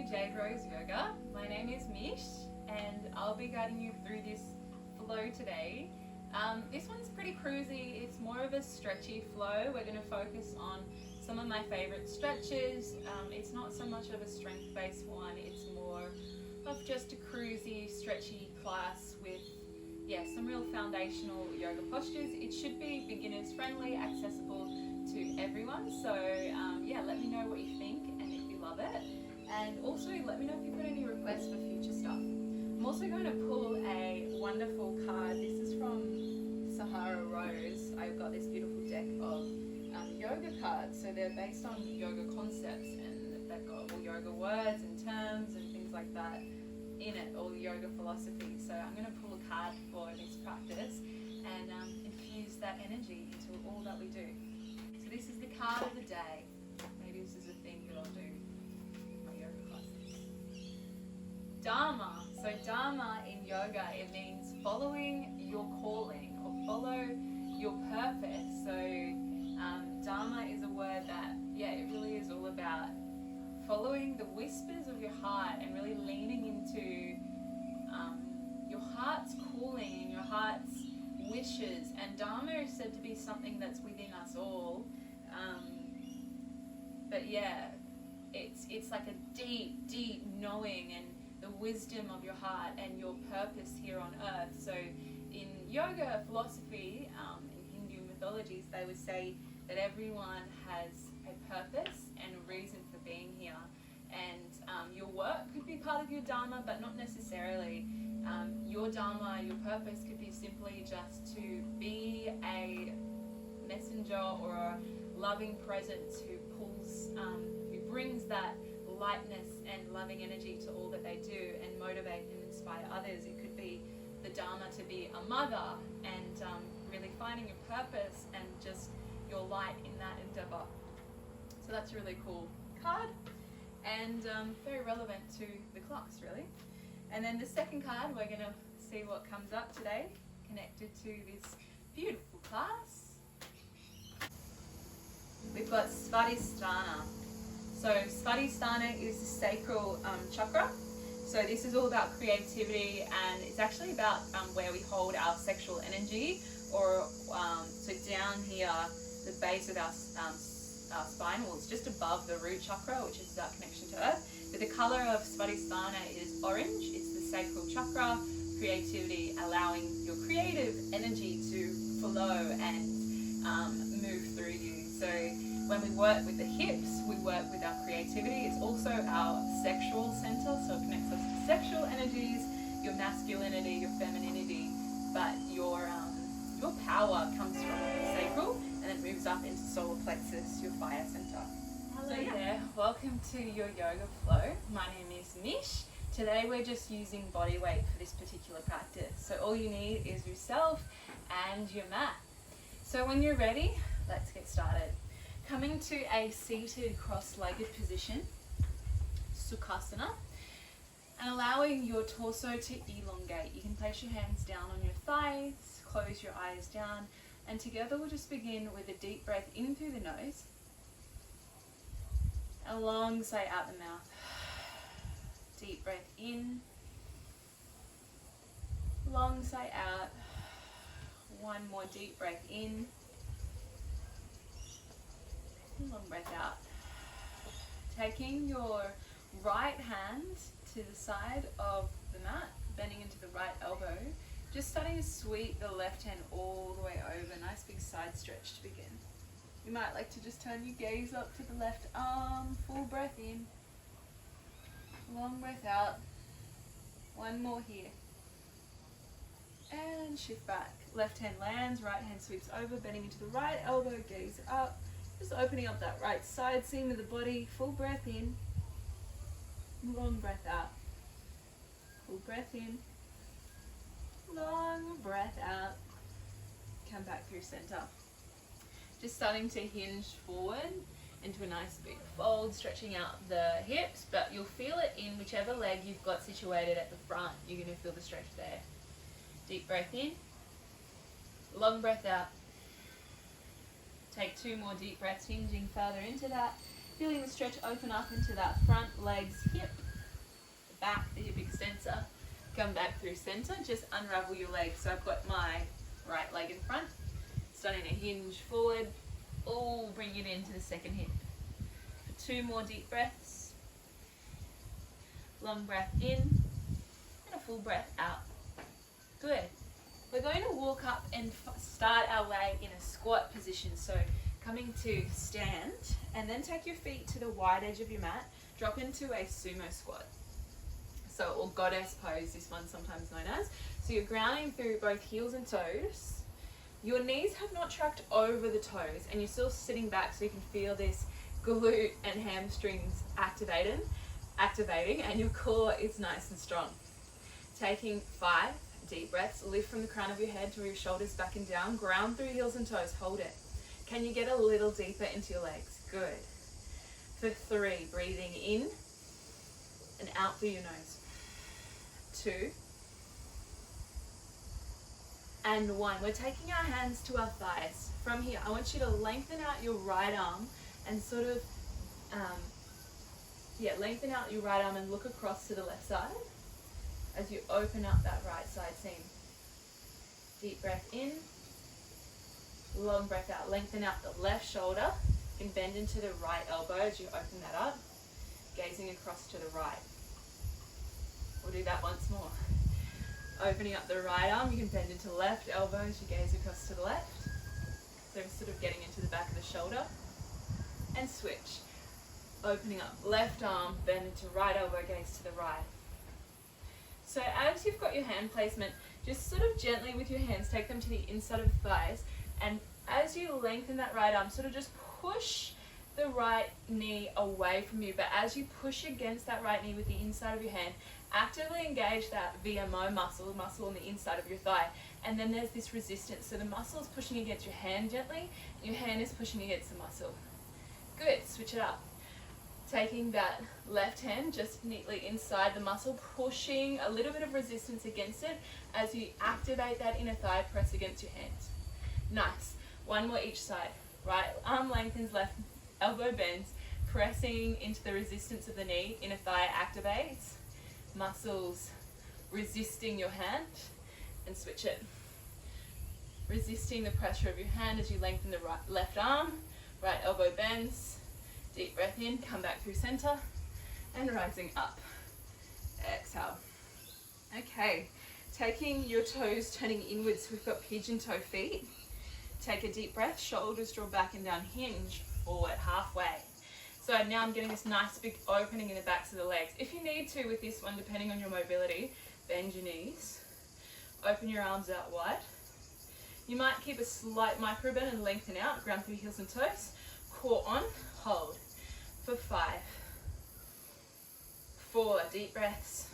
Jade Rose Yoga. My name is Mish and I'll be guiding you through this flow today. This one's pretty cruisy. It's more of a stretchy flow. We're going to focus on some of my favorite stretches. It's not so much of a strength-based one. It's more of just a cruisy, stretchy class with some real foundational yoga postures. It should be beginners friendly, accessible to everyone. So let me know what you think and if you love it. And also let me know if you've got any requests for future stuff. I'm also going to pull a wonderful card. This is from Sahara Rose. I've got this beautiful deck of yoga cards. So they're based on yoga concepts and they've got all yoga words and terms and things like that in it, all yoga philosophy. So I'm going to pull a card for this practice and infuse that energy into all that we do. So this is the card of the day. Maybe this is a thing that I'll do in my yoga classes. Dharma. So Dharma in yoga, it means following your calling or follow your purpose. So Dharma is a word that, it really is all about following the whispers of your heart and really leaning into your heart's calling and your heart's wishes. And Dharma is said to be something that's within us all. It's like a deep, deep knowing and the wisdom of your heart and your purpose here on earth. So in yoga philosophy, in Hindu mythologies, they would say that everyone has a purpose and a reason for being here. And your work could be part of your Dharma, but not necessarily. Your Dharma, your purpose could be simply just to be a messenger or a loving presence who brings that lightness and loving energy to all that they do and motivate and inspire others. It could be the Dharma to be a mother and really finding your purpose and just your light in that endeavor. So that's a really cool card and very relevant to the class, really. And then the second card, we're going to see what comes up today connected to this beautiful class. We've got Svadhisthana. So Svadhisthana is the sacral chakra. So this is all about creativity and it's actually about where we hold our sexual energy or so down here, the base of our spine, well, it's just above the root chakra, which is our connection to earth. But the color of Svadhisthana is orange. It's the sacral chakra, creativity, allowing your creative energy to flow and move through you. So when we work with the hips, we work with our creativity. It's also our sexual center, so it connects us to sexual energies, your masculinity, your femininity, but your power comes from the sacral and then moves up into solar plexus, your fire center. Hello there, welcome to your yoga flow. My name is Mish. Today we're just using body weight for this particular practice. So all you need is yourself and your mat. So when you're ready, let's get started. Coming to a seated cross-legged position, Sukhasana, and allowing your torso to elongate. You can place your hands down on your thighs, close your eyes down, and together we'll just begin with a deep breath in through the nose, and a long sigh out the mouth. Deep breath in, long sigh out. One more deep breath in, long breath out. Taking your right hand to the side of the mat, bending into the right elbow, just starting to sweep the left hand all the way over. Nice big side stretch to begin. You might like to just turn your gaze up to the left arm, full breath in, long breath out. One more here. And shift back. Left hand lands, right hand sweeps over, bending into the right elbow, gaze up. Just opening up that right side seam of the body, full breath in, long breath out. Full breath in, long breath out. Come back through center. Just starting to hinge forward into a nice big fold, stretching out the hips, but you'll feel it in whichever leg you've got situated at the front. You're going to feel the stretch there. Deep breath in, long breath out. Take 2 more deep breaths, hinging further into that, feeling the stretch open up into that front leg's hip Come back through center, just unravel your legs. So I've got my right leg in front, starting to hinge forward. Oh, bring it into the second hip. 2 more deep breaths. Long breath in and a full breath out. Good. We're going to walk up and start our way in a squat position. So coming to stand and then take your feet to the wide edge of your mat. Drop into a sumo squat. So, or goddess pose, this one's sometimes known as. So you're grounding through both heels and toes. Your knees have not tracked over the toes and you're still sitting back so you can feel this glute and hamstrings activating and your core is nice and strong. Taking 5 deep breaths, lift from the crown of your head to your shoulders back and down, ground through heels and toes, hold it. Can you get a little deeper into your legs? Good. For 3, breathing in and out through your nose. 2 and 1. We're taking our hands to our thighs. From here, I want you to lengthen out your right arm and sort of, lengthen out your right arm and look across to the left side as you open up that right side seam. Deep breath in, long breath out. Lengthen out the left shoulder and bend into the right elbow as you open that up, gazing across to the right. We'll do that once more. Opening up the right arm, you can bend into left elbow as you gaze across to the left. So sort of getting into the back of the shoulder. And switch. Opening up left arm, bend into right elbow, gaze to the right. So as you've got your hand placement, just sort of gently with your hands, take them to the inside of the thighs. And as you lengthen that right arm, sort of just push the right knee away from you. But as you push against that right knee with the inside of your hand, actively engage that VMO muscle, the muscle on the inside of your thigh. And then there's this resistance. So the muscle is pushing against your hand gently, and your hand is pushing against the muscle. Good, switch it up. Taking that left hand just neatly inside the muscle, pushing a little bit of resistance against it as you activate that inner thigh, press against your hands. Nice. 1 more each side. Right arm lengthens, left elbow bends, pressing into the resistance of the knee, inner thigh activates, muscles resisting your hand, and switch it. Resisting the pressure of your hand as you lengthen the left arm, right elbow bends, deep breath in, come back through center, and rising up. Exhale. Okay, taking your toes, turning inwards, we've got pigeon toe feet. Take a deep breath, shoulders draw back and down, hinge forward halfway. So now I'm getting this nice big opening in the backs of the legs. If you need to with this one, depending on your mobility, bend your knees, open your arms out wide. You might keep a slight micro bend and lengthen out, ground through heels and toes, core on, hold for 5, 4, deep breaths,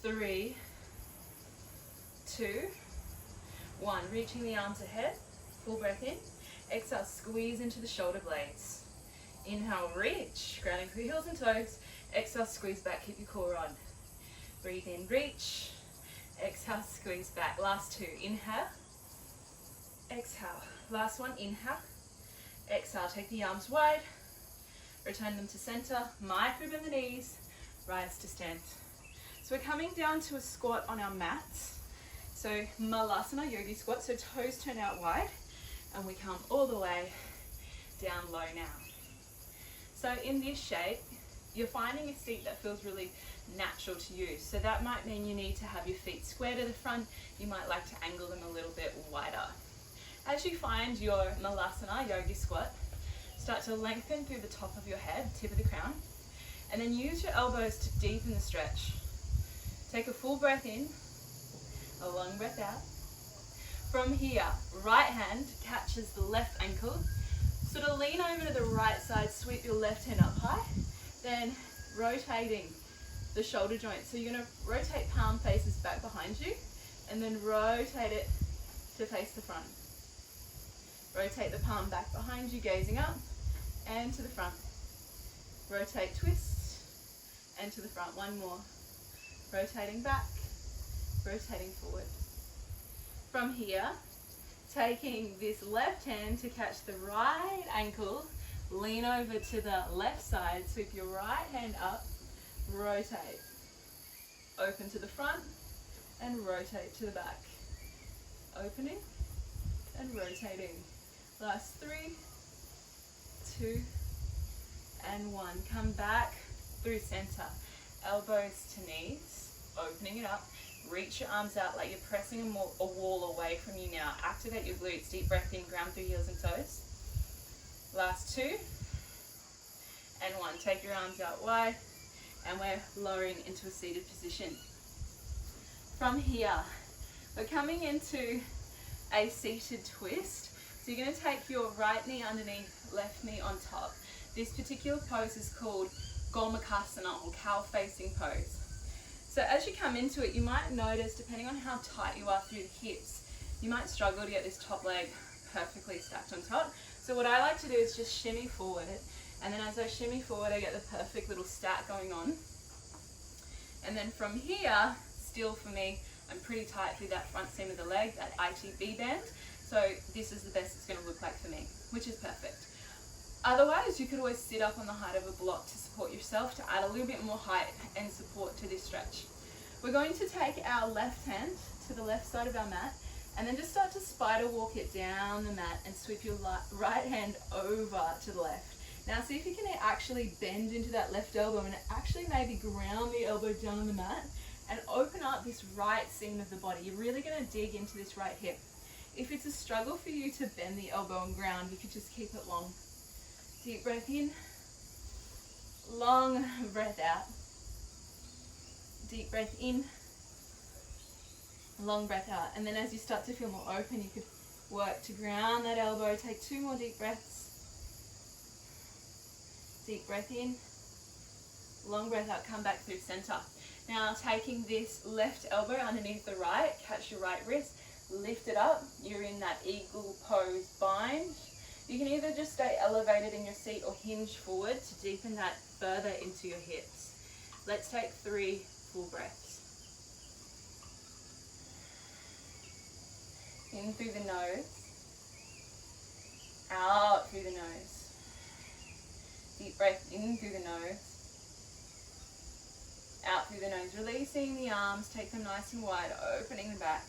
3, 2, 1, reaching the arms ahead, full breath in, exhale, squeeze into the shoulder blades. Inhale, reach, grounding through heels and toes, exhale, squeeze back, keep your core on. Breathe in, reach, exhale, squeeze back. Last 2, inhale, exhale. Last one, inhale, exhale, take the arms wide, return them to center, micro bend the knees, rise to stand. So we're coming down to a squat on our mats. So Malasana, yogi squat, so toes turn out wide, and we come all the way down low now. So in this shape, you're finding a seat that feels really natural to you. So that might mean you need to have your feet square to the front. You might like to angle them a little bit wider. As you find your Malasana, yogi squat, start to lengthen through the top of your head, tip of the crown, and then use your elbows to deepen the stretch. Take a full breath in, a long breath out. From here, right hand catches the left ankle. Sort of lean over to the right side, sweep your left hand up high, then rotating the shoulder joint. So you're going to rotate palm faces back behind you, and then rotate it to face the front. Rotate the palm back behind you, gazing up, and to the front. Rotate, twist, and to the front. One more. Rotating back, rotating forward. From here, taking this left hand to catch the right ankle, lean over to the left side, sweep your right hand up, rotate. open to the front and rotate to the back. Opening and rotating. Last 3, 2, and 1. Come back through center. Elbows to knees, opening it up. Reach your arms out like you're pressing a wall away from you now. Activate your glutes. Deep breath in, ground through heels and toes. Last 2 and 1. Take your arms out wide and we're lowering into a seated position. From here, we're coming into a seated twist. So you're going to take your right knee underneath, left knee on top. This particular pose is called Gomakasana, or cow facing pose. So as you come into it, you might notice, depending on how tight you are through the hips, you might struggle to get this top leg perfectly stacked on top. So what I like to do is just shimmy forward, and then as I shimmy forward, I get the perfect little stack going on. And then from here, still for me, I'm pretty tight through that front seam of the leg, that ITB band. So this is the best it's going to look like for me, which is perfect. Otherwise, you could always sit up on the height of a block to support yourself, to add a little bit more height and support to this stretch. We're going to take our left hand to the left side of our mat and then just start to spider walk it down the mat and sweep your right hand over to the left. Now see if you can actually bend into that left elbow and actually maybe ground the elbow down on the mat and open up this right seam of the body. You're really going to dig into this right hip. If it's a struggle for you to bend the elbow and ground, you could just keep it long. Deep breath in, long breath out. Deep breath in, long breath out. And then as you start to feel more open, you could work to ground that elbow. Take 2 more deep breaths. Deep breath in, long breath out, come back through center. Now taking this left elbow underneath the right, catch your right wrist, lift it up. You're in that eagle pose bind. You can either just stay elevated in your seat or hinge forward to deepen that further into your hips. Let's take 3 full breaths. In through the nose, out through the nose. Deep breath in through the nose, out through the nose. Releasing the arms, take them nice and wide, opening the back,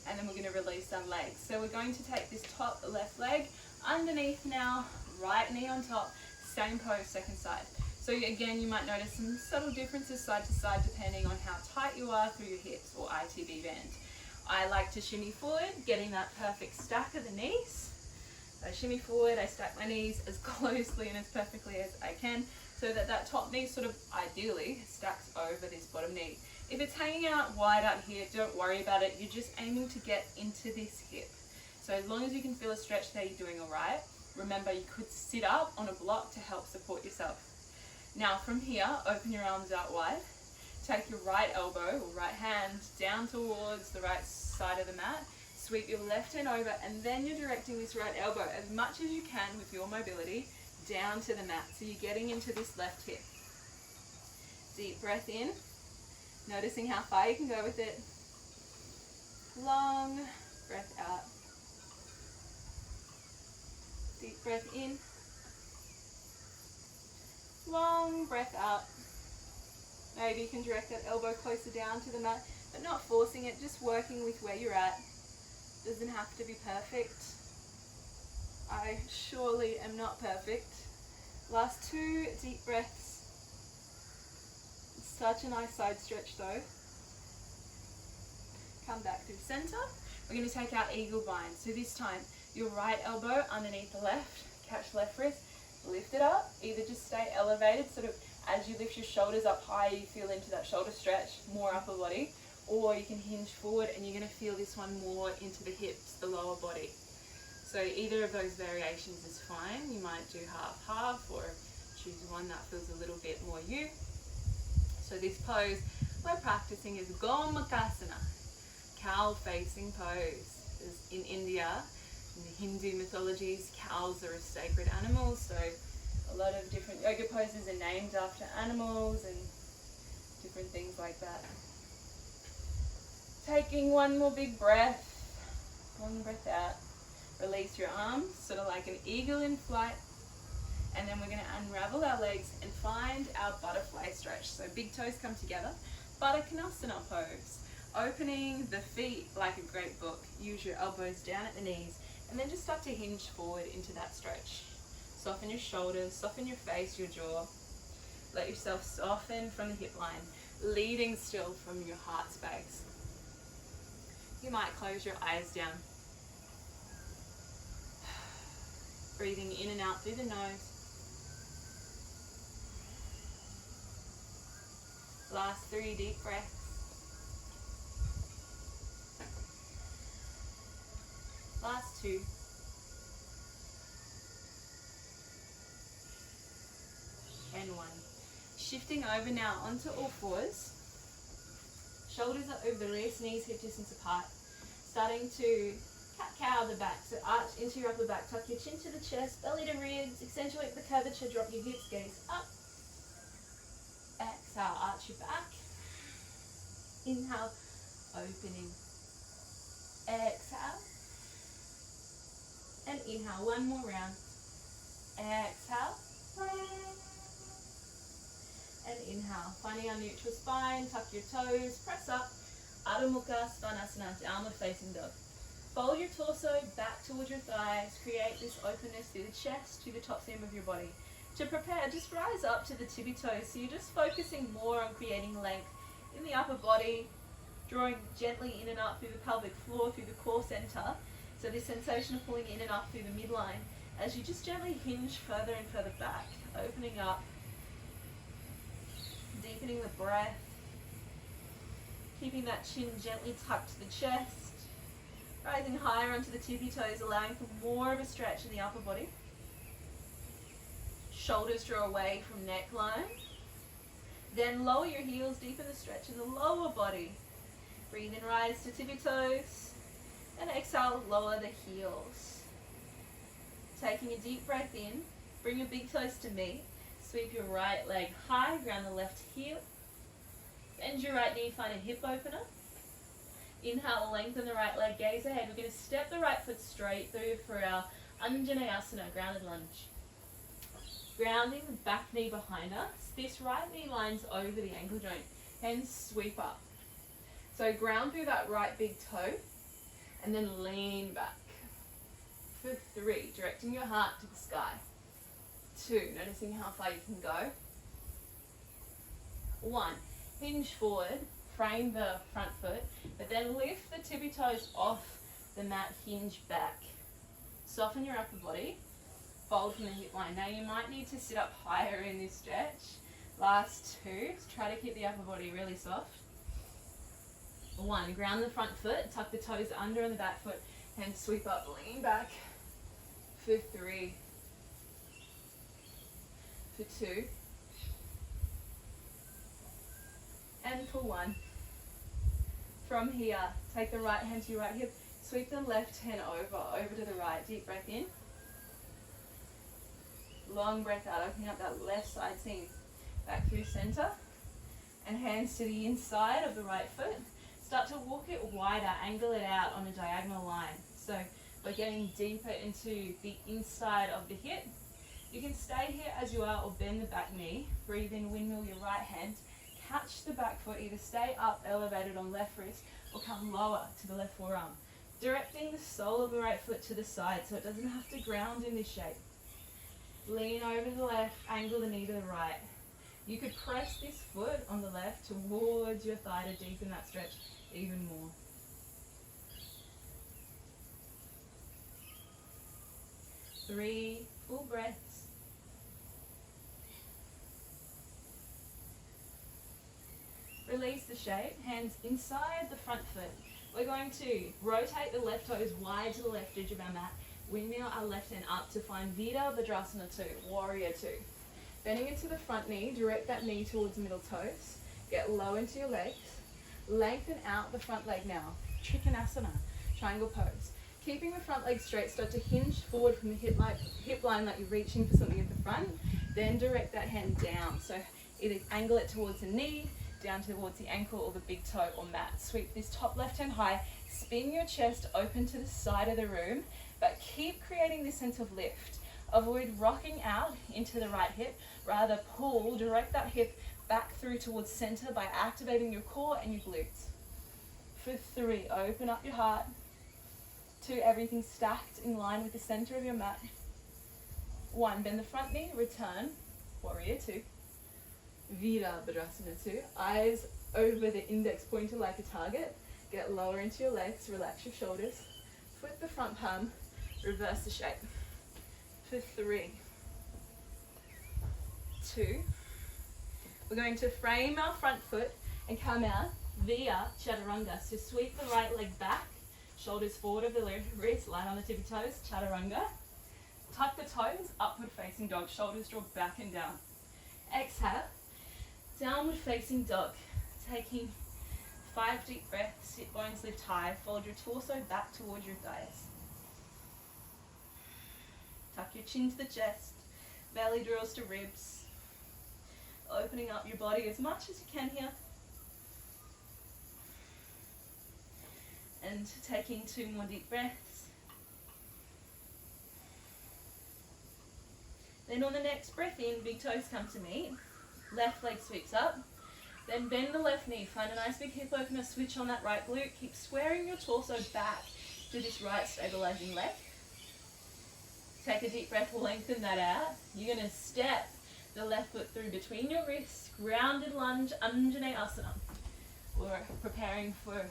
and then we're going to release our legs. So we're going to take this top left leg underneath now, right knee on top, same pose, second side. So again, you might notice some subtle differences side to side depending on how tight you are through your hips or ITB band. I like to shimmy forward, getting that perfect stack of the knees. I shimmy forward, I stack my knees as closely and as perfectly as I can so that that top knee sort of ideally stacks over this bottom knee. If it's hanging out wide out here, don't worry about it. You're just aiming to get into this hip. So as long as you can feel a stretch there, you're doing all right. Remember, you could sit up on a block to help support yourself. Now from here, open your arms out wide. Take your right elbow or right hand down towards the right side of the mat. Sweep your left hand over, and then you're directing this right elbow as much as you can with your mobility down to the mat. So you're getting into this left hip. Deep breath in, noticing how far you can go with it. Long breath out. Deep breath in, long breath out. Maybe you can direct that elbow closer down to the mat, but not forcing it, just working with where you're at. Doesn't have to be perfect. I surely am not perfect. Last 2 deep breaths. It's such a nice side stretch though. Come back through center. We're going to take our eagle bind. So this time, your right elbow underneath the left, catch left wrist, lift it up. Either just stay elevated, sort of as you lift your shoulders up higher, you feel into that shoulder stretch, more upper body. Or you can hinge forward and you're going to feel this one more into the hips, the lower body. So either of those variations is fine. You might do half-half or choose one that feels a little bit more you. So this pose we're practicing is Gomakasana, cow-facing pose. In India, in the Hindu mythologies, cows are a sacred animal, so a lot of different yoga poses are named after animals and different things like that. Taking one more big breath, long breath out. Release your arms, sort of like an eagle in flight. And then we're going to unravel our legs and find our butterfly stretch. So big toes come together, Baddha pose. Opening the feet like a great book. Use your elbows down at the knees and then just start to hinge forward into that stretch. Soften your shoulders, soften your face, your jaw. Let yourself soften from the hip line, leading still from your heart space. You might close your eyes down. Breathing in and out through the nose. Last 3 deep breaths. Last 2. And 1. Shifting over now onto all fours. Shoulders are over the wrists, knees hip distance apart. Starting to cat-cow the back. So arch into your upper back. Tuck your chin to the chest, belly to ribs. Accentuate the curvature. Drop your hips, gaze up. Exhale, arch your back. Inhale, opening. Exhale. And inhale, one more round. Exhale. And inhale, finding our neutral spine, tuck your toes, press up. Adho Mukha Svanasana, downward facing dog. Fold your torso back towards your thighs. Create this openness through the chest to the top seam of your body. To prepare, just rise up to the tippy toes. So you're just focusing more on creating length in the upper body, drawing gently in and up through the pelvic floor, through the core center. So this sensation of pulling in and up through the midline as you just gently hinge further and further back, opening up, deepening the breath, keeping that chin gently tucked to the chest, rising higher onto the tippy toes, allowing for more of a stretch in the upper body. Shoulders draw away from neckline. Then lower your heels, deepen the stretch in the lower body. Breathe in, rise to tippy toes. And exhale, lower the heels. Taking a deep breath in, bring your big toes to meet. Sweep your right leg high, ground the left heel. Bend your right knee, find a hip opener. Inhale, lengthen the right leg, gaze ahead. We're going to step the right foot straight through for our Anjaneyasana, grounded lunge. Grounding the back knee behind us. This right knee lines over the ankle joint. Hands sweep up. So ground through that right big toe. And then lean back. For 3, directing your heart to the sky. 2, noticing how far you can go. 1, hinge forward, frame the front foot, but then lift the tippy toes off the mat, hinge back. Soften your upper body, fold from the hip line. Now you might need to sit up higher in this stretch. Last 2, try to keep the upper body really soft. 1, ground the front foot, tuck the toes under on the back foot, and sweep up, lean back. For 3. For 2. And for 1. From here, take the right hand to your right hip, sweep the left hand over to the right. Deep breath in. Long breath out, opening up that left side seam. Back through center. And hands to the inside of the right foot. Start to walk it wider, angle it out on a diagonal line. So we're getting deeper into the inside of the hip. You can stay here as you are or bend the back knee. Breathe in, windmill your right hand. Catch the back foot, either stay up, elevated on left wrist, or come lower to the left forearm. Directing the sole of the right foot to the side so it doesn't have to ground in this shape. Lean over to the left, angle the knee to the right. You could press this foot on the left towards your thigh to deepen that stretch even more. Three full breaths. Release the shape, hands inside the front foot. We're going to rotate the left toes wide to the left edge of our mat. Windmill our left hand up to find Virabhadrasana Vajrasana 2, Warrior 2. Bending into the front knee, direct that knee towards the middle toes. Get low into your legs. Lengthen out the front leg now. Trikonasana, triangle pose. Keeping the front leg straight, start to hinge forward from the hip line like you're reaching for something at the front. Then direct that hand down. So either angle it towards the knee, down towards the ankle or the big toe or mat. Sweep this top left hand high. Spin your chest open to the side of the room, but keep creating this sense of lift. Avoid rocking out into the right hip. Rather pull, direct that hip back through towards center by activating your core and your glutes. For 3, open up your heart. 2, everything stacked in line with the center of your mat. 1, bend the front knee, return, warrior 2. Virabhadrasana 2, eyes over the index pointer like a target. Get lower into your legs, relax your shoulders. Flip the front palm, reverse the shape. For 3, 2, we're going to frame our front foot and come out via chaturanga. So sweep the right leg back, shoulders forward of the wrist, line on the tippy toes, chaturanga. Tuck the toes, upward facing dog, shoulders draw back and down. Exhale, downward facing dog. Taking 5 deep breaths, sit bones lift high, fold your torso back towards your thighs. Tuck your chin to the chest, belly draws to ribs. Opening up your body as much as you can here. And taking 2 more deep breaths. Then on the next breath in, big toes come to meet. Left leg sweeps up. Then bend the left knee. Find a nice big hip opener, switch on that right glute. Keep squaring your torso back to this right stabilizing leg. Take a deep breath, lengthen that out. You're going to step the left foot through between your wrists, grounded lunge, Anjaneyasana. We're preparing for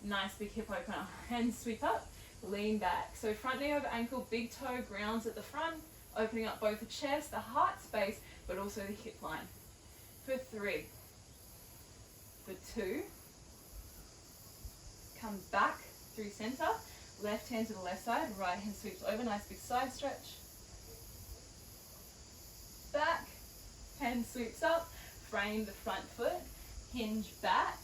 nice big hip opener. Hands sweep up, lean back. So front knee over ankle, big toe grounds at the front, opening up both the chest, the heart space, but also the hip line. For 3, for 2, come back through center, left hand to the left side, right hand sweeps over, nice big side stretch. Back, hand sweeps up, frame the front foot, hinge back,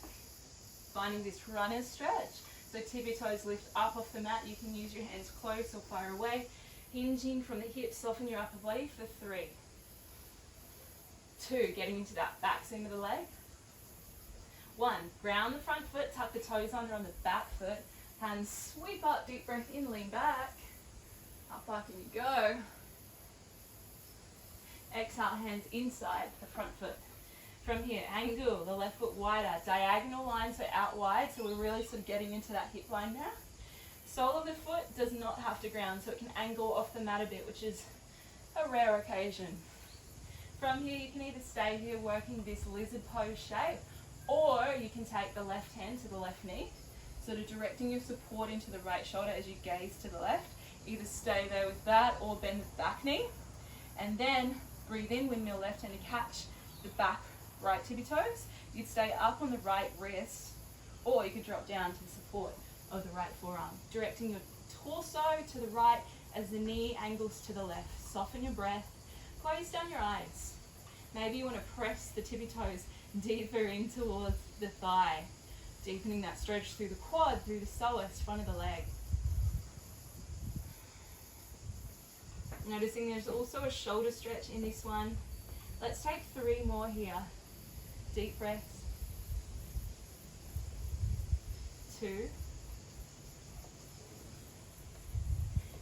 finding this runner's stretch. So tippy toes lift up off the mat. You can use your hands close or far away. Hinging from the hips, soften your upper body for 3. 2, getting into that back seam of the leg. 1, ground the front foot, tuck the toes under on the back foot. Hands sweep up, deep breath in, lean back. How far can you go? Exhale, hands inside the front foot. From here, angle the left foot wider, diagonal lines are out wide, so we're really sort of getting into that hip line now. Sole of the foot does not have to ground, so it can angle off the mat a bit, which is a rare occasion. From here, you can either stay here working this lizard pose shape, or you can take the left hand to the left knee, sort of directing your support into the right shoulder as you gaze to the left. Either stay there with that or bend the back knee, and then breathe in, windmill left hand to catch the back right tippy toes. You'd stay up on the right wrist, or you could drop down to the support of the right forearm, directing your torso to the right as the knee angles to the left. Soften your breath, close down your eyes. Maybe you want to press the tippy toes deeper in towards the thigh, deepening that stretch through the quad, through the psoas, front of the leg. Noticing there's also a shoulder stretch in this one. Let's take 3 more here. Deep breaths. 2.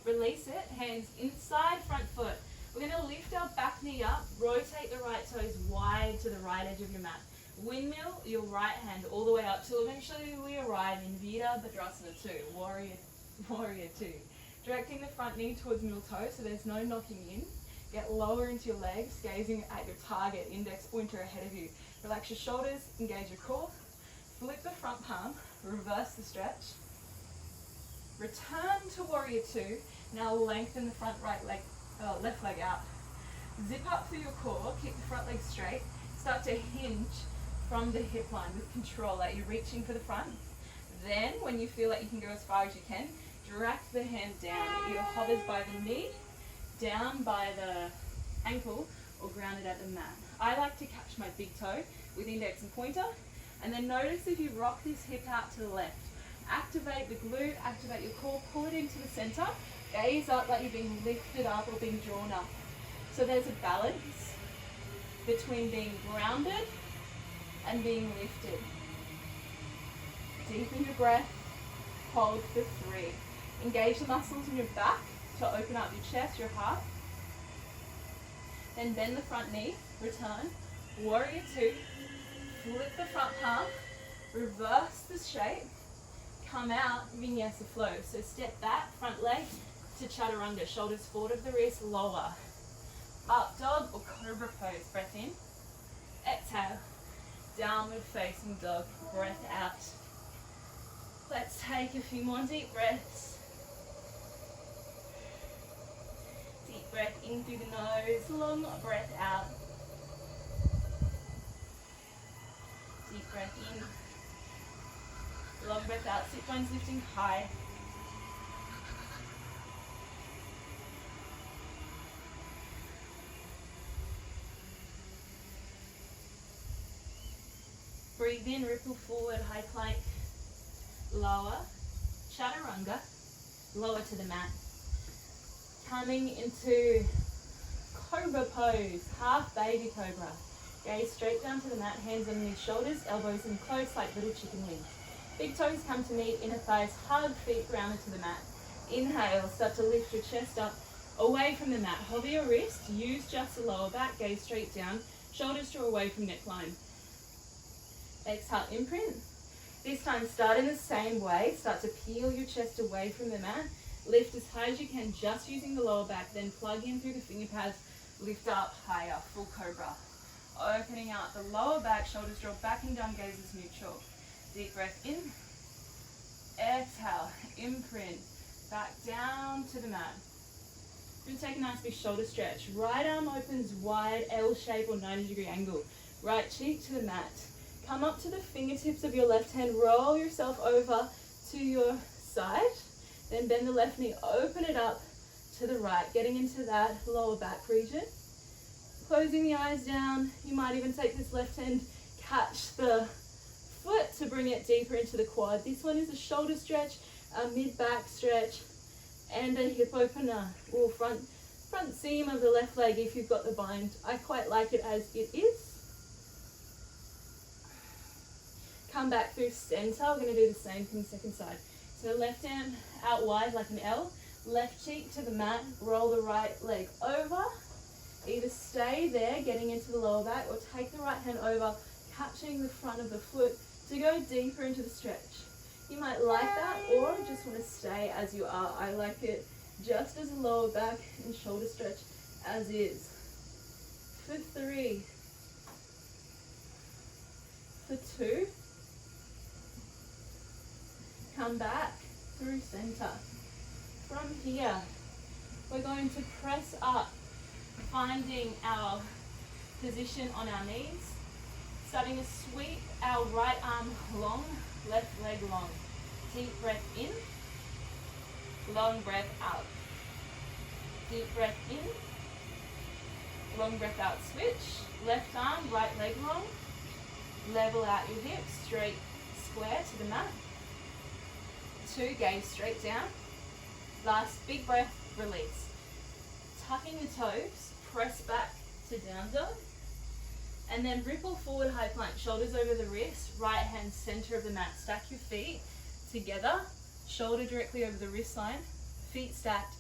Release it, hands inside front foot. We're going to lift our back knee up, rotate the right toes wide to the right edge of your mat. Windmill your right hand all the way up till eventually we arrive in Virabhadrasana 2, warrior 2. Directing the front knee towards middle toe so there's no knocking in. Get lower into your legs, gazing at your target, index pointer ahead of you. Relax your shoulders, engage your core. Flip the front palm, reverse the stretch. Return to warrior 2. Now lengthen the front left leg out. Zip up through your core, keep the front leg straight. Start to hinge from the hip line with control, like you're reaching for the front. Then, when you feel like you can go as far as you can, direct the hand down. It either hovers by the knee, down by the ankle, or grounded at the mat. I like to catch my big toe with index and pointer, and then notice if you rock this hip out to the left. Activate the glute, activate your core, pull it into the center, gaze up like you're being lifted up or being drawn up. So there's a balance between being grounded and being lifted. Deepen your breath, hold for 3. Engage the muscles in your back to open up your chest, your heart. Then bend the front knee, return, Warrior two. Flip the front palm, reverse the shape, come out, vinyasa flow. So step back, front leg to chaturanga, shoulders forward of the wrist, lower. Up dog or cobra pose, breath in. Exhale, downward facing dog, breath out. Let's take a few more deep breaths. Deep breath in through the nose, long breath out. Deep breath in. Long breath out, sit bones lifting high. Breathe in, ripple forward, high plank. Lower, chaturanga, lower to the mat. Coming into cobra pose, half baby cobra. Gaze straight down to the mat, hands underneath shoulders, elbows in close like little chicken wings. Big toes come to meet, inner thighs hug, feet grounded to the mat. Inhale, start to lift your chest up away from the mat. Hover your wrist, use just the lower back, gaze straight down, shoulders draw away from neckline. Exhale, imprint. This time start in the same way, start to peel your chest away from the mat. Lift as high as you can, just using the lower back, then plug in through the finger pads, lift up higher, full cobra. Opening out the lower back, shoulders draw back and down, gaze is neutral. Deep breath in. Exhale, imprint, back down to the mat. We're going to take a nice big shoulder stretch. Right arm opens wide, L shape or 90-degree angle. Right cheek to the mat. Come up to the fingertips of your left hand, roll yourself over to your side, then bend the left knee, open it up to the right, getting into that lower back region. Closing the eyes down, you might even take this left hand, catch the foot to bring it deeper into the quad. This one is a shoulder stretch, a mid-back stretch, and a hip opener, or front seam of the left leg if you've got the bind. I quite like it as it is. Come back through center. We're going to do the same thing second side. So left hand out wide like an L, left cheek to the mat, roll the right leg over. Either stay there, getting into the lower back, or take the right hand over, catching the front of the foot to go deeper into the stretch. You might like that, or just want to stay as you are. I like it just as a lower back and shoulder stretch as is. For 3, for 2, come back through center. From here, we're going to press up, finding our position on our knees, starting to sweep our right arm long, left leg long. Deep breath in, long breath out. Deep breath in, long breath out. Switch, left arm, right leg long, level out your hips, straight square to the mat. 2, gaze straight down. Last, big breath, release. Tucking the toes, press back to down dog. And then ripple forward, high plank, shoulders over the wrist, right hand center of the mat. Stack your feet together, shoulder directly over the wrist line, feet stacked,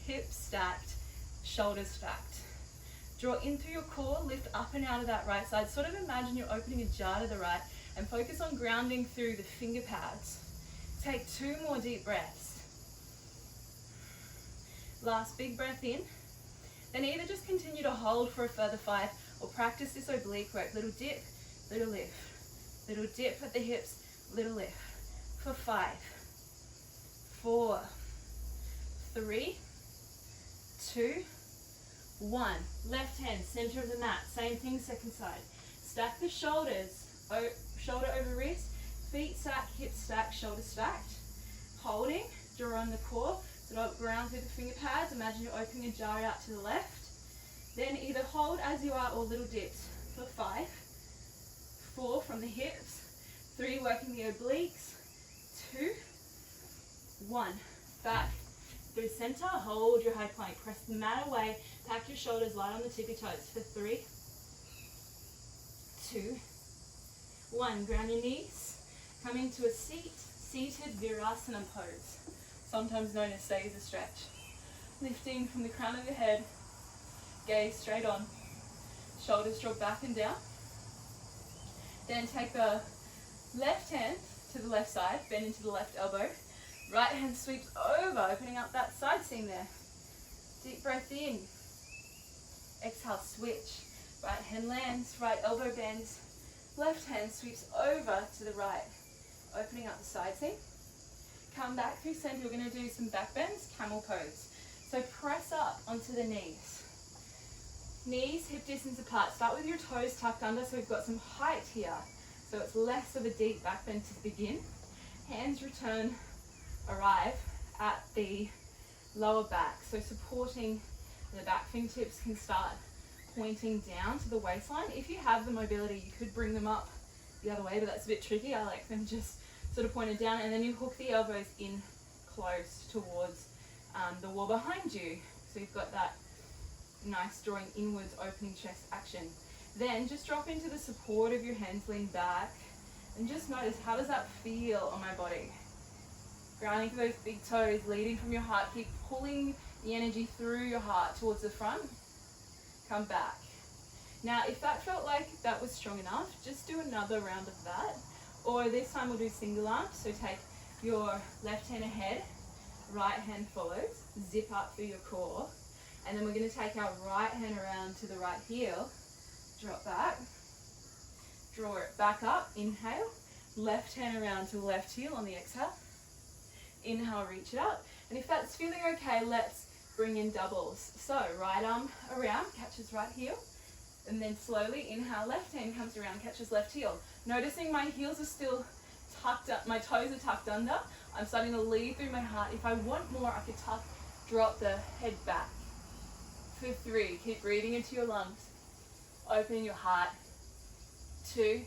hips stacked, shoulders stacked. Draw in through your core, lift up and out of that right side. Sort of imagine you're opening a jar to the right and focus on grounding through the finger pads. Take 2 more deep breaths. Last big breath in. Then either just continue to hold for a further 5 or practice this oblique work. Little dip, little lift. Little dip at the hips, little lift. For 5, 4, 3, 2, 1. Left hand, center of the mat. Same thing, second side. Stack the shoulders, shoulder over wrist, feet stacked, hips stacked, shoulders stacked. Holding, draw on the core, so don't ground through the finger pads. Imagine you're opening a jar out to the left. Then either hold as you are or little dips. For 5, 4 from the hips, 3 working the obliques, 2, 1. Back through center, hold your high plank, press the mat away, pack your shoulders light on the tippy toes. For 3, 2, 1. Ground your knees, coming to a seated Virasana pose, sometimes known as Caesar stretch. Lifting from the crown of your head, gaze straight on, shoulders draw back and down. Then take the left hand to the left side, bend into the left elbow. Right hand sweeps over, opening up that side seam there. Deep breath in. Exhale, switch. Right hand lands, right elbow bends. Left hand sweeps over to the right, opening up the side seam. Come back through center. We're going to do some back bends, camel pose. So press up onto the knees. Knees hip distance apart. Start with your toes tucked under so we've got some height here. So it's less of a deep back bend to begin. Hands arrive at the lower back. So supporting the back, fingertips can start pointing down to the waistline. If you have the mobility, you could bring them up the other way, but that's a bit tricky. I like them just sort of pointed down, and then you hook the elbows in close towards the wall behind you. So you've got that nice drawing inwards, opening chest action. Then just drop into the support of your hands, lean back, and just notice, how does that feel on my body? Grounding through those big toes, leading from your heart. Keep pulling the energy through your heart towards the front. Come back. Now, if that felt like that was strong enough, just do another round of that. Or this time we'll do single arm. So take your left hand ahead, right hand follows, zip up through your core. And then we're going to take our right hand around to the right heel, drop back, draw it back up, inhale, left hand around to the left heel on the exhale. Inhale, reach it up. And if that's feeling okay, let's bring in doubles. So right arm around, catches right heel. And then slowly inhale, left hand comes around, catches left heel. Noticing my heels are still tucked up, my toes are tucked under. I'm starting to lead through my heart. If I want more, I could drop the head back. For 3, keep breathing into your lungs. Open your heart. 2,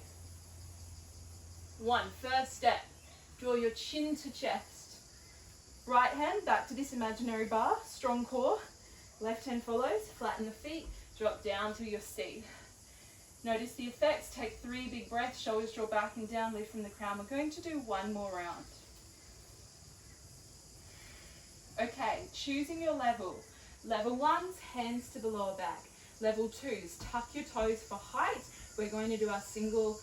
1. First step, draw your chin to chest. Right hand back to this imaginary bar, strong core. Left hand follows, flatten the feet, drop down to your seat. Notice the effects. Take 3 big breaths, shoulders draw back and down, lift from the crown. We're going to do one more round. Okay, choosing your level. Level 1's hands to the lower back. Level 2's tuck your toes for height. We're going to do our single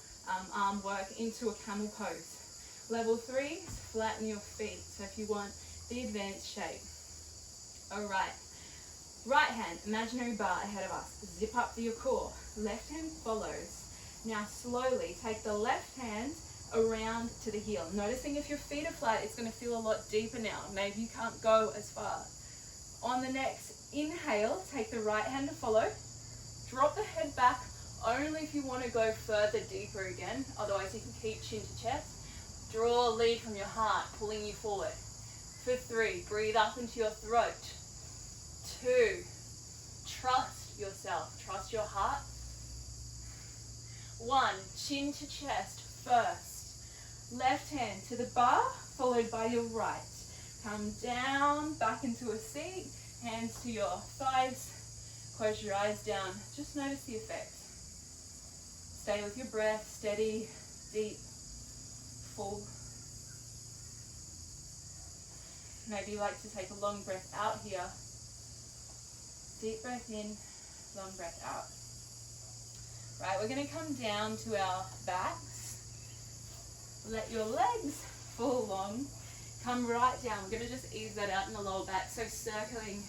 arm work into a camel pose. Level 3's flatten your feet. So if you want the advanced shape. All right. Right hand, imaginary bar ahead of us. Zip up to your core. Left hand follows. Now slowly take the left hand around to the heel. Noticing if your feet are flat, it's going to feel a lot deeper now. Maybe you can't go as far. On the next inhale, take the right hand to follow. Drop the head back only if you want to go further deeper again. Otherwise you can keep chin to chest. Draw a lead from your heart, pulling you forward. For 3, breathe up into your throat. 2, trust yourself, trust your heart. 1, chin to chest first. Left hand to the bar, followed by your right. Come down, back into a seat, hands to your thighs, close your eyes down. Just notice the effects. Stay with your breath, steady, deep, full. Maybe you like to take a long breath out here. Deep breath in, long breath out. Right, we're going to come down to our backs. Let your legs fall long. Come right down. We're going to just ease that out in the lower back. So circling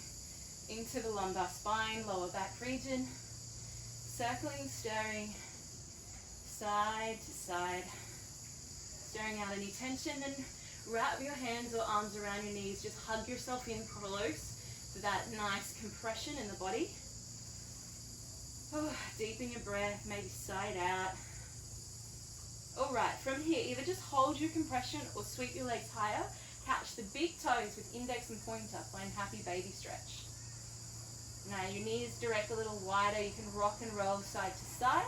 into the lumbar spine, lower back region. Circling, stirring side to side. Stirring out any tension, and wrap your hands or arms around your knees. Just hug yourself in close to that nice compression in the body. Oh, deepen your breath, maybe side out. All right, from here, either just hold your compression or sweep your legs higher. Catch the big toes with index and pointer. Find happy baby stretch. Now your knees direct a little wider. You can rock and roll side to side.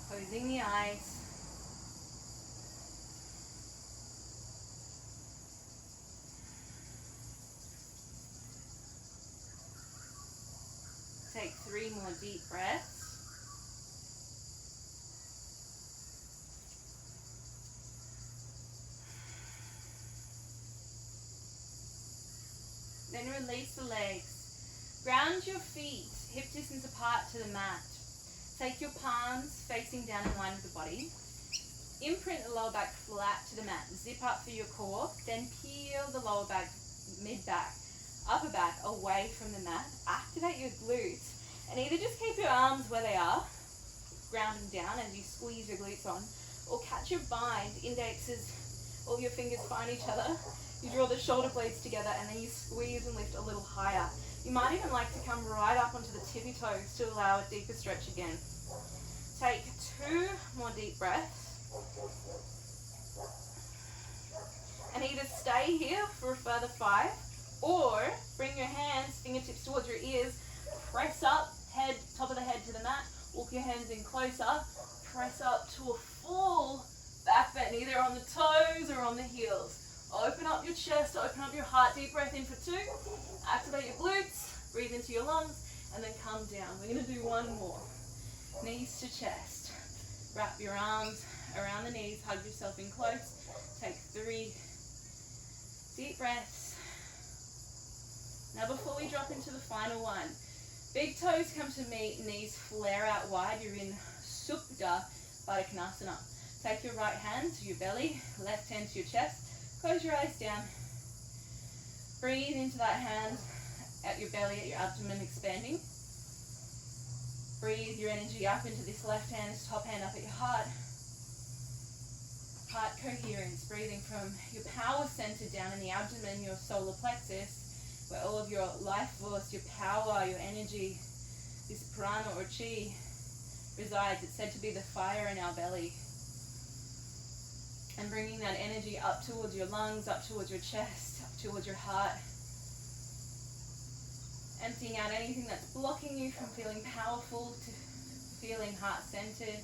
Closing the eyes. Take 3 more deep breaths. Then release the legs. Ground your feet hip distance apart to the mat. Take your palms facing down in line with the body. Imprint the lower back flat to the mat. Zip up for your core. Then peel the lower back, mid-back, upper back away from the mat. Activate your glutes. And either just keep your arms where they are, grounding down as you squeeze your glutes on, or catch your bind, indexes, all your fingers find each other. You draw the shoulder blades together and then you squeeze and lift a little higher. You might even like to come right up onto the tippy toes to allow a deeper stretch again. Take 2 more deep breaths. And either stay here for a further 5, or bring your hands, fingertips towards your ears, press up, head, top of the head to the mat, walk your hands in closer, press up to a full back bend, either on the toes or on the heels. Open up your chest, open up your heart, deep breath in for 2, activate your glutes, breathe into your lungs, and then come down. We're going to do one more. Knees to chest. Wrap your arms around the knees, hug yourself in close. Take 3 deep breaths. Now before we drop into the final one, big toes come to meet, knees flare out wide. You're in Supta Baddha Konasana. Take your right hand to your belly, left hand to your chest. Close your eyes down. Breathe into that hand at your belly, at your abdomen expanding. Breathe your energy up into this left hand, top hand up at your heart. Heart coherence, breathing from your power center down in the abdomen, your solar plexus, where all of your life force, your power, your energy, this prana or chi resides. It's said to be the fire in our belly. And bringing that energy up towards your lungs, up towards your chest, up towards your heart. Emptying out anything that's blocking you from feeling powerful to feeling heart-centered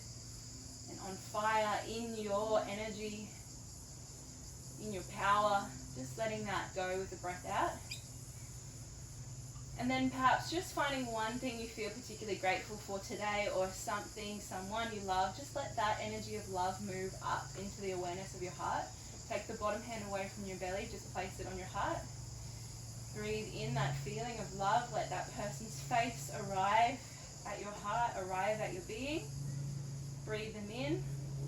and on fire in your energy, in your power. Just letting that go with the breath out. And then perhaps just finding one thing you feel particularly grateful for today, or something, someone you love. Just let that energy of love move up into the awareness of your heart. Take the bottom hand away from your belly, just place it on your heart. Breathe in that feeling of love. Let that person's face arrive at your heart, arrive at your being. Breathe them in.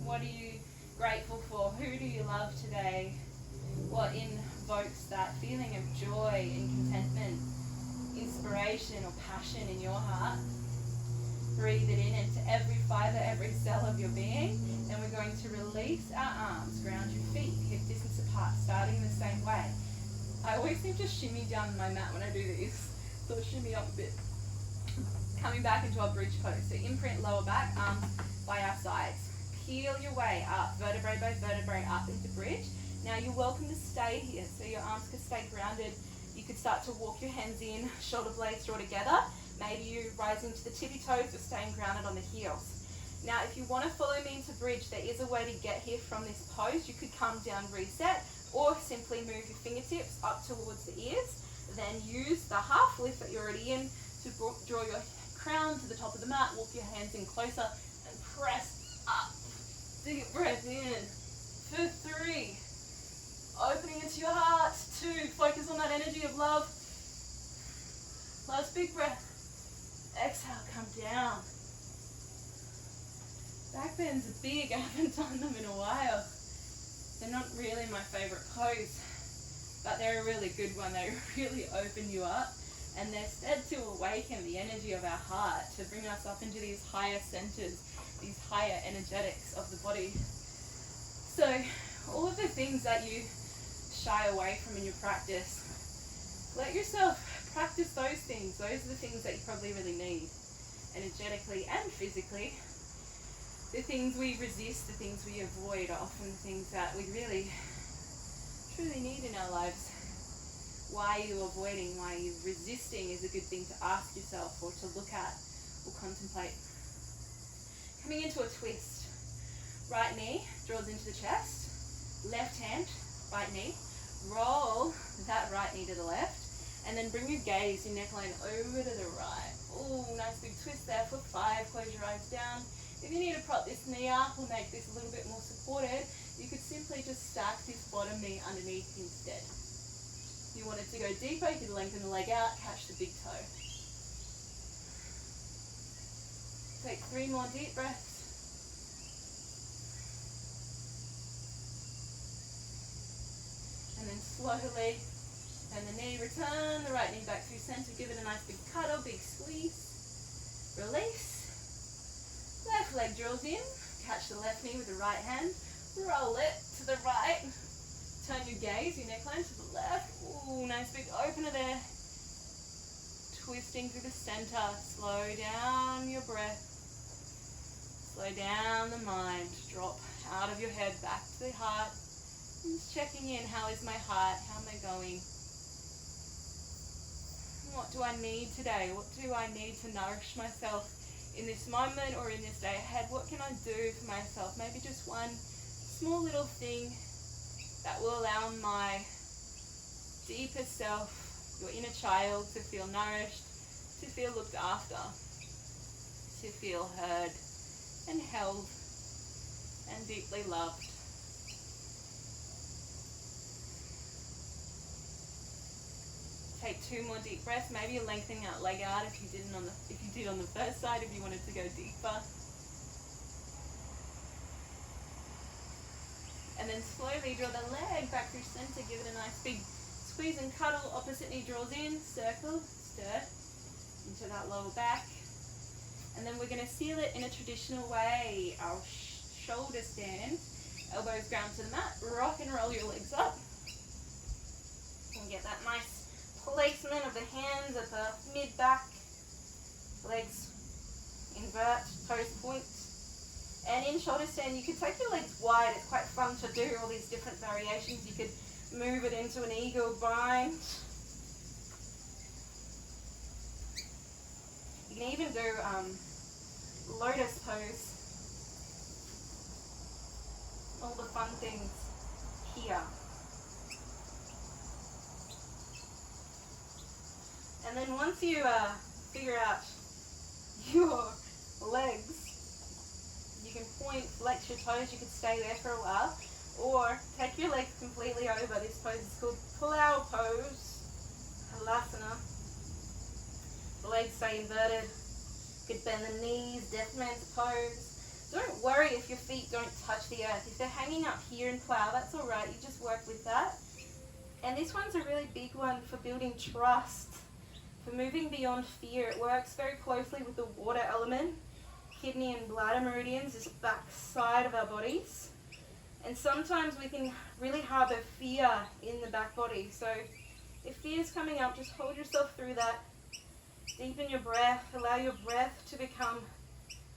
What are you grateful for? Who do you love today? What invokes that feeling of joy and contentment, inspiration or passion in your heart? Breathe it in into every fiber, every cell of your being. Then we're going to release our arms, ground your feet, hip distance apart, starting the same way. I always seem to shimmy down my mat when I do this, so I'll shimmy up a bit. Coming back into our bridge pose. So imprint lower back, arms by our sides. Peel your way up, vertebrae by vertebrae up into bridge. Now you're welcome to stay here, so your arms can stay grounded. You could start to walk your hands in, shoulder blades draw together. Maybe you rise into the tippy toes or staying grounded on the heels. Now if you want to follow me into bridge, there is a way to get here from this pose. You could come down, reset, or simply move your fingertips up towards the ears. Then use the half lift that you're already in to draw your crown to the top of the mat, walk your hands in closer and press up. Deep breath in for 3. Opening into your heart. 2, focus on that energy of love. Last big breath. Exhale, come down. Back bends are big, I haven't done them in a while. They're not really my favorite pose, but they're a really good one. They really open you up, and they're said to awaken the energy of our heart, to bring us up into these higher centers, these higher energetics of the body. So all of the things that you shy away from in your practice, let yourself practice those things. Those are the things that you probably really need, energetically and physically. The things we resist, the things we avoid are often the things that we really, truly need in our lives. Why are you avoiding, why are you resisting is a good thing to ask yourself or to look at or contemplate. Coming into a twist. Right knee draws into the chest. Left hand, right knee. Roll that right knee to the left. And then bring your gaze, your neckline over to the right. Ooh, nice big twist there for 5. Close your eyes down. If you need to prop this knee up or make this a little bit more supported, you could simply just stack this bottom knee underneath instead. If you wanted to go deeper, you could lengthen the leg out, catch the big toe. Take 3 more deep breaths. And then slowly bend the knee, return the right knee back through center, give it a nice big cuddle, big squeeze. Release. Left leg drills in, catch the left knee with the right hand, roll it to the right. Turn your gaze, your neckline to the left. Ooh, nice big opener there. Twisting through the center. Slow down your breath. Slow down the mind. Drop out of your head, back to the heart. And just checking in. How is my heart? How am I going? What do I need today? What do I need to nourish myself in this moment or in this day ahead? What can I do for myself? Maybe just one small little thing that will allow my deeper self, your inner child, to feel nourished, to feel looked after, to feel heard and held and deeply loved. Take 2 more deep breaths. Maybe you're lengthening that leg out if you did on the first side, if you wanted to go deeper. And then slowly draw the leg back through center. Give it a nice big squeeze and cuddle. Opposite knee draws in. Circle. Stir into that lower back. And then we're going to seal it in a traditional way. Our shoulder stand. Elbows ground to the mat. Rock and roll your legs up. And get that nice placement of the hands at the mid-back. Legs invert, toes point. And in shoulder stand, you could take your legs wide. It's quite fun to do all these different variations. You could move it into an eagle bind. You can even do lotus pose. All the fun things here. And then once you figure out your legs, you can point, flex your toes, you could stay there for a while, or take your legs completely over. This pose is called plow pose, halasana. The legs stay inverted. You could bend the knees, death man's pose. Don't worry if your feet don't touch the earth. If they're hanging up here in plow, that's all right. You just work with that. And this one's a really big one for building trust, for moving beyond fear. It works very closely with the water element. Kidney and bladder meridians, this back side of our bodies. And sometimes we can really harbor fear in the back body. So if fear's coming up, just hold yourself through that. Deepen your breath. Allow your breath to become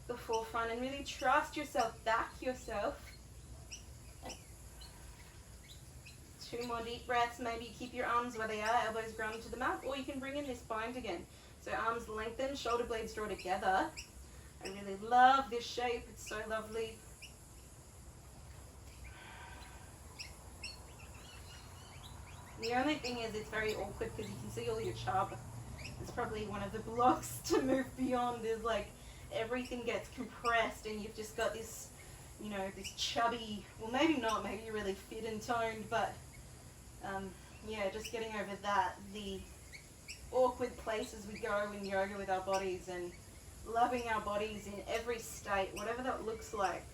the forefront and really trust yourself, back yourself. 2 more deep breaths. Maybe you keep your arms where they are, elbows grounded to the mat, or you can bring in this bind again. So arms lengthen, shoulder blades draw together. I really love this shape. It's so lovely. The only thing is it's very awkward because you can see all your chub. It's probably one of the blocks to move beyond, is like everything gets compressed and you've just got this, you know, this chubby, well maybe not, maybe you're really fit and toned, but yeah, just getting over that, the awkward places we go in yoga with our bodies, and loving our bodies in every state, whatever that looks like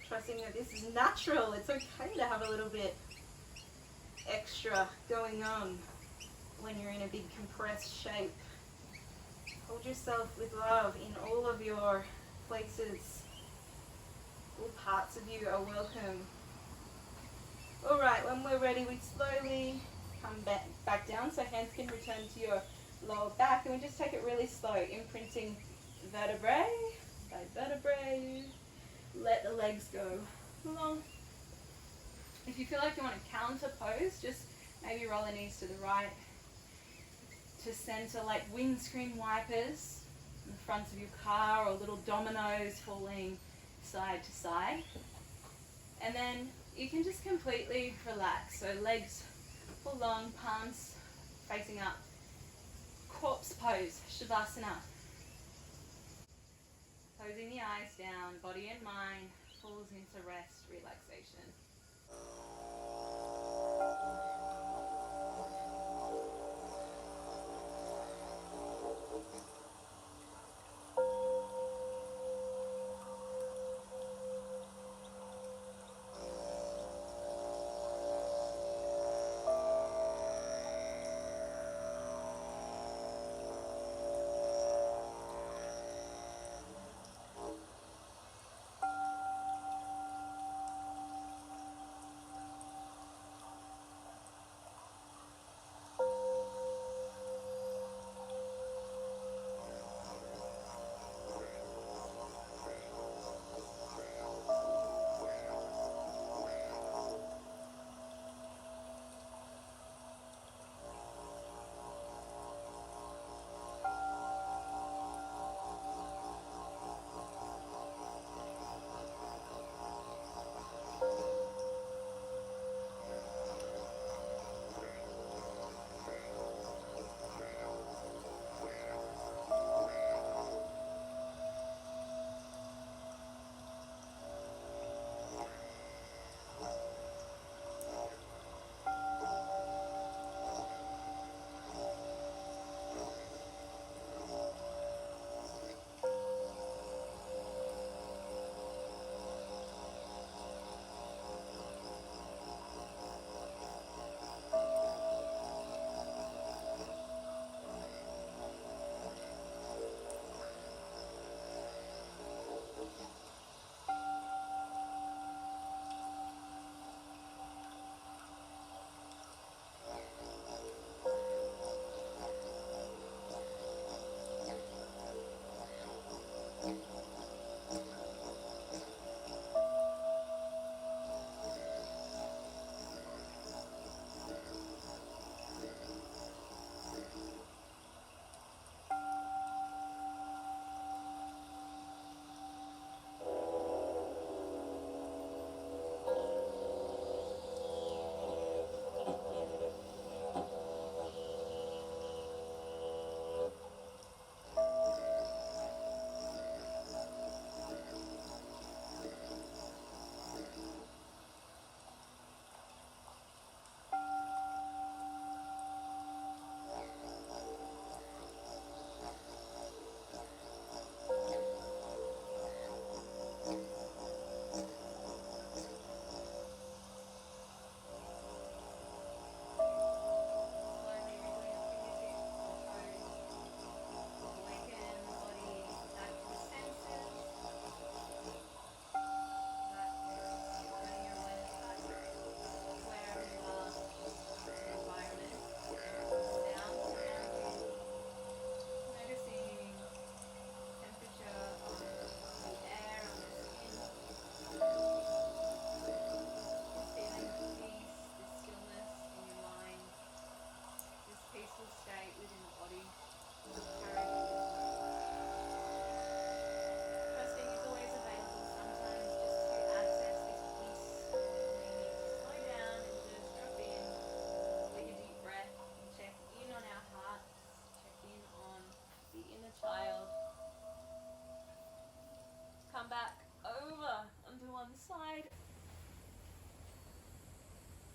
trusting that this is natural. It's okay to have a little bit extra going on when you're in a big compressed shape. Hold yourself with love in all of your places. All parts of you are welcome. Alright, when we're ready, we slowly come back down so hands can return to your lower back, and we just take it really slow, imprinting vertebrae by vertebrae. Let the legs go long. If you feel like you want to counter pose, just maybe roll the knees to the right, to center, like windscreen wipers in the front of your car, or little dominoes falling side to side. And then you can just completely relax. So legs full long, palms facing up. Corpse pose, Shavasana. Closing the eyes down, body and mind falls into rest, relaxation.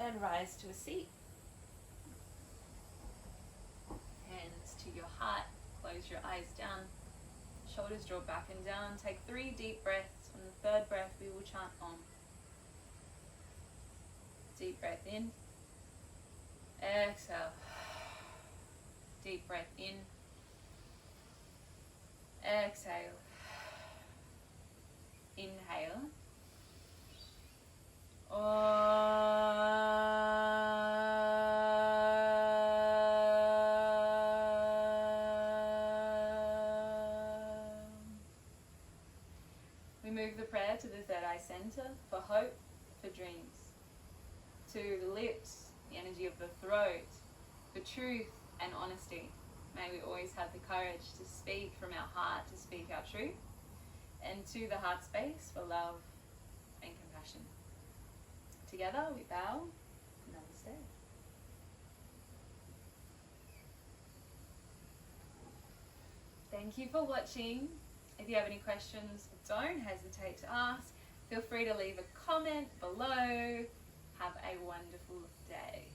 and rise to a seat. Hands to your heart, close your eyes down, shoulders draw back and down. Take 3 deep breaths. On the 3rd breath we will chant Om. Deep breath in, exhale. Deep breath in, exhale. Inhale. We move the prayer to the 3rd eye center for hope, for dreams. To the lips, the energy of the throat, for truth and honesty. May we always have the courage to speak from our heart, to speak our truth. And to the heart space for love and compassion. Together we bow. Namaste. Thank you for watching. If you have any questions, don't hesitate to ask. Feel free to leave a comment below. Have a wonderful day.